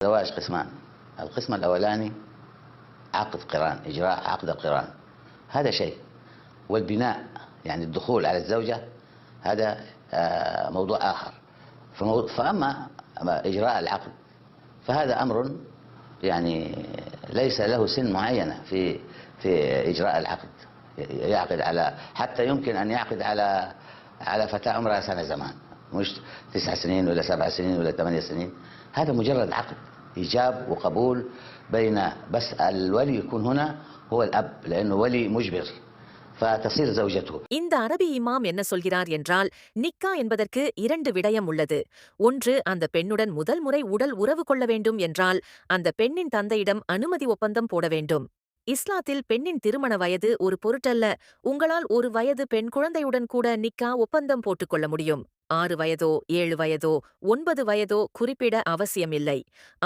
الزواج قسمان. القسم الأولاني عقد قران، إجراء عقد القران، هذا شيء. والبناء يعني الدخول على الزوجة هذا موضوع آخر. فأما إجراء العقد فهذا أمر يعني ليس له سن معينة في إجراء العقد. يعقد على، حتى يمكن أن يعقد على فتاة عمرها سنة زمان، مش 9 سنين ولا 7 سنين ولا 8 سنين. هذا مجرد عقد إيجاب وقبول بين، بس الولي يكون هنا هو الأب لأنه ولي مجبر فتصير زوجته. இந்த அரபி இமாம் என்ன சொல்கிறார் என்றால், நிக்கா என்பதற்கு 2 விடயம் உள்ளது. ஒன்று, அந்த பெண்ணுடன் முதல் முறை உடல் உறவு கொள்ள வேண்டும் என்றால் அந்த பெண்ணின் தந்தையிடம் அனுமதி ஒப்பந்தம் போட வேண்டும். இஸ்லாத்தில் பெண்ணின் திருமண வயது ஒரு பொருட்டல்ல. உங்களால் ஒரு வயது பெண் குழந்தையுடன் கூட நிக்கா ஒப்பந்தம் போட்டுக்கொள்ள முடியும். 6 வயதோ 7 வயதோ 9 வயதோ குறிப்பிட அவசியமில்லை.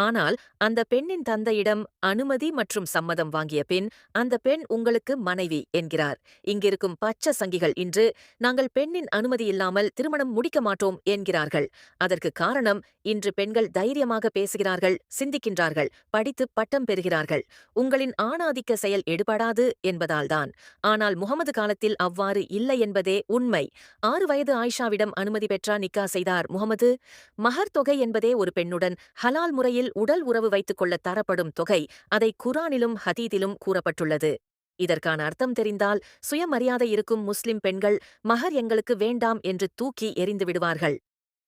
ஆனால் அந்த பெண்ணின் தந்தையிடம் அனுமதி மற்றும் சம்மதம் வாங்கிய பின் அந்த பெண் உங்களுக்கு மனைவி என்கிறார். இங்கிருக்கும் பச்சை சங்கிகள் இன்று நாங்கள் பெண்ணின் அனுமதி இல்லாமல் திருமணம் முடிக்க மாட்டோம் என்கிறார்கள். அதற்கு காரணம், இன்று பெண்கள் தைரியமாக பேசுகிறார்கள், சிந்திக்கின்றார்கள், படித்து பட்டம் பெறுகிறார்கள். உங்களின் ஆணாதிக்க செயல் எடுபடாது என்பதால்தான். ஆனால் முகமது காலத்தில் அவ்வாறு இல்லை என்பதே உண்மை. 6 வயது ஆயிஷாவிடம் அனுமதி பெற்றா நிக்கா செய்தார் முகமது. மஹர் தொகை என்பதே ஒரு பெண்ணுடன் ஹலால் முறையில் உடல் உறவு வைத்துக் கொள்ள தரப்படும் தொகை. அதை குரானிலும் ஹதீதிலும் கூறப்பட்டுள்ளது. இதற்கான அர்த்தம் தெரிந்தால் சுயமரியாதை இருக்கும் முஸ்லிம் பெண்கள் மஹர் எங்களுக்கு வேண்டாம் என்று தூக்கி எறிந்து விடுவார்கள்.